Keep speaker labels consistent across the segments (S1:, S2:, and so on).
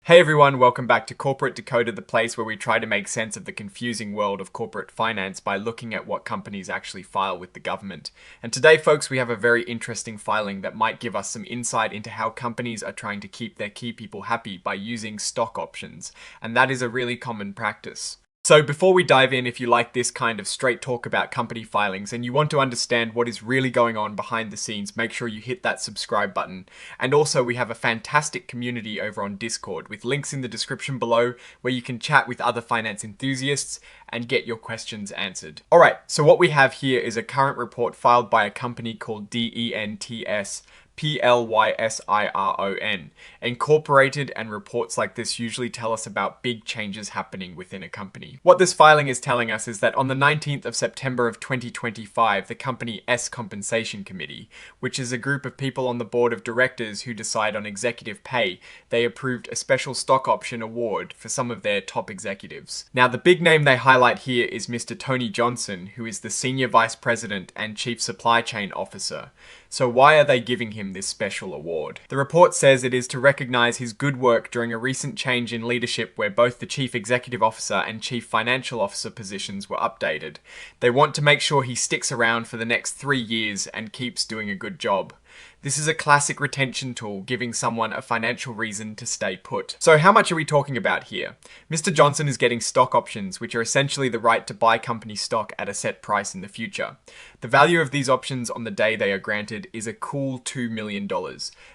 S1: Hey everyone, welcome back to Corporate Decoded, the place where we try to make sense of the confusing world of corporate finance by looking at what companies actually file with the government. And today, folks, we have a very interesting filing that might give us some insight into how companies are trying to keep their key people happy by using stock options. And that is a really common practice. So before we dive in, if you like this kind of straight talk about company filings and you want to understand what is really going on behind the scenes, make sure you hit that subscribe button. And also we have a fantastic community over on Discord with links in the description below where you can chat with other finance enthusiasts and get your questions answered. Alright, so what we have here is a current report filed by a company called DENTSPLY SIRON, Incorporated, and reports like this usually tell us about big changes happening within a company. What this filing is telling us is that on the 19th of September of 2025, the company S Compensation Committee, which is a group of people on the board of directors who decide on executive pay, they approved a special stock option award for some of their top executives. Now, the big name they highlight here is Mr. Tony Johnson, who is the Senior Vice President and Chief Supply Chain Officer. So why are they giving him this special award? The report says it is to recognize his good work during a recent change in leadership where both the Chief Executive Officer and Chief Financial Officer positions were updated. They want to make sure he sticks around for the next 3 years and keeps doing a good job. This is a classic retention tool, giving someone a financial reason to stay put. So how much are we talking about here? Mr. Johnson is getting stock options, which are essentially the right to buy company stock at a set price in the future. The value of these options on the day they are granted is a cool $2 million.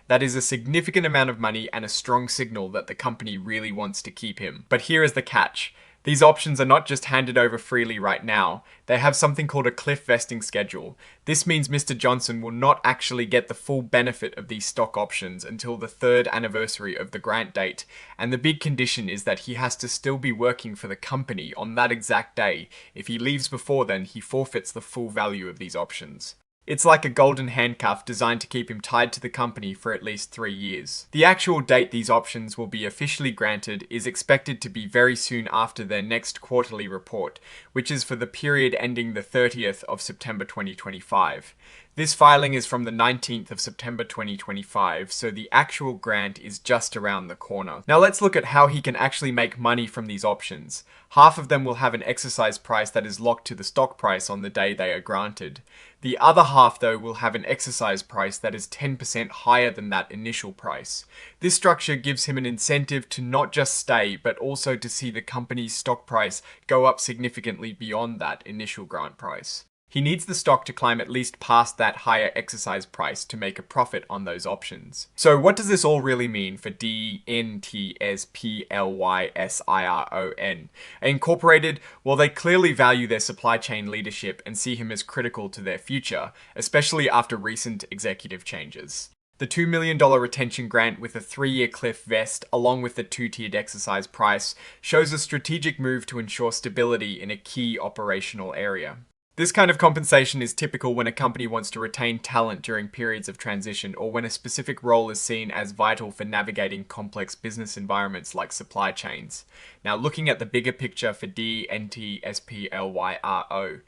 S1: That is a significant amount of money and a strong signal that the company really wants to keep him. But here is the catch. These options are not just handed over freely right now, they have something called a cliff vesting schedule. This means Mr. Johnson will not actually get the full benefit of these stock options until the 3rd anniversary of the grant date, and the big condition is that he has to still be working for the company on that exact day. If he leaves before then, he forfeits the full value of these options. It's like a golden handcuff designed to keep him tied to the company for at least 3 years. The actual date these options will be officially granted is expected to be very soon after their next quarterly report, which is for the period ending the 30th of September 2025. This filing is from the 19th of September 2025, so the actual grant is just around the corner. Now let's look at how he can actually make money from these options. Half of them will have an exercise price that is locked to the stock price on the day they are granted. The other half, though, will have an exercise price that is 10% higher than that initial price. This structure gives him an incentive to not just stay, but also to see the company's stock price go up significantly beyond that initial grant price. He needs the stock to climb at least past that higher exercise price to make a profit on those options. So what does this all really mean for DENTSPLY SIRON? Incorporated, well, they clearly value their supply chain leadership and see him as critical to their future, especially after recent executive changes. The $2 million retention grant with a 3-year cliff vest, along with the 2-tiered exercise price, shows a strategic move to ensure stability in a key operational area. This kind of compensation is typical when a company wants to retain talent during periods of transition or when a specific role is seen as vital for navigating complex business environments like supply chains. Now, looking at the bigger picture for DENTSPLYRO,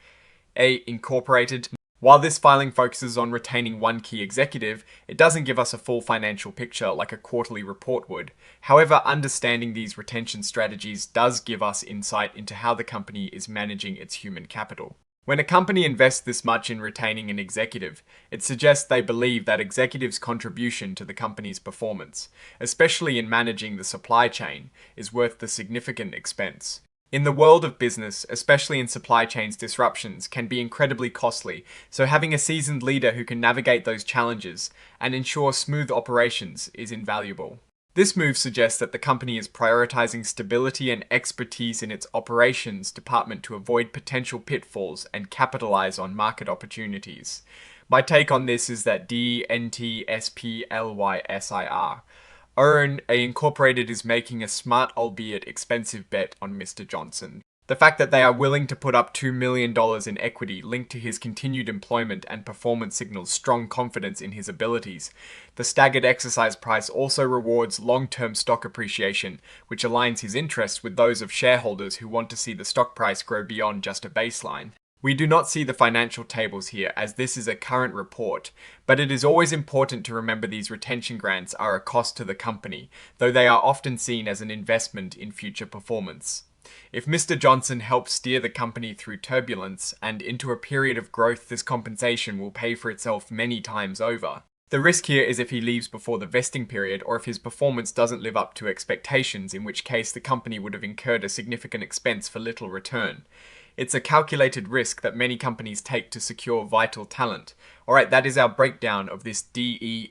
S1: Incorporated, while this filing focuses on retaining one key executive, it doesn't give us a full financial picture like a quarterly report would. However, understanding these retention strategies does give us insight into how the company is managing its human capital. When a company invests this much in retaining an executive, it suggests they believe that executives' contribution to the company's performance, especially in managing the supply chain, is worth the significant expense. In the world of business, especially in supply chains, disruptions can be incredibly costly, so having a seasoned leader who can navigate those challenges and ensure smooth operations is invaluable. This move suggests that the company is prioritizing stability and expertise in its operations department to avoid potential pitfalls and capitalize on market opportunities. My take on this is that DENTSPLYSIRON Incorporated is making a smart albeit expensive bet on Mr. Johnson. The fact that they are willing to put up $2 million in equity linked to his continued employment and performance signals strong confidence in his abilities. The staggered exercise price also rewards long-term stock appreciation, which aligns his interests with those of shareholders who want to see the stock price grow beyond just a baseline. We do not see the financial tables here as this is a current report, but it is always important to remember these retention grants are a cost to the company, though they are often seen as an investment in future performance. If Mr. Johnson helps steer the company through turbulence and into a period of growth, this compensation will pay for itself many times over. The risk here is if he leaves before the vesting period or if his performance doesn't live up to expectations, in which case the company would have incurred a significant expense for little return. It's a calculated risk that many companies take to secure vital talent. Alright, that is our breakdown of this DENTSPLY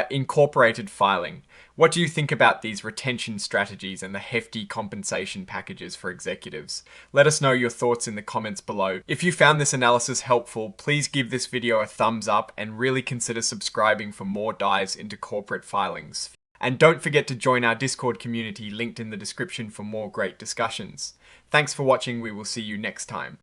S1: incorporated filing. What do you think about these retention strategies and the hefty compensation packages for executives? Let us know your thoughts in the comments below. If you found this analysis helpful, please give this video a thumbs up and really consider subscribing for more dives into corporate filings. And don't forget to join our Discord community linked in the description for more great discussions. Thanks for watching, we will see you next time.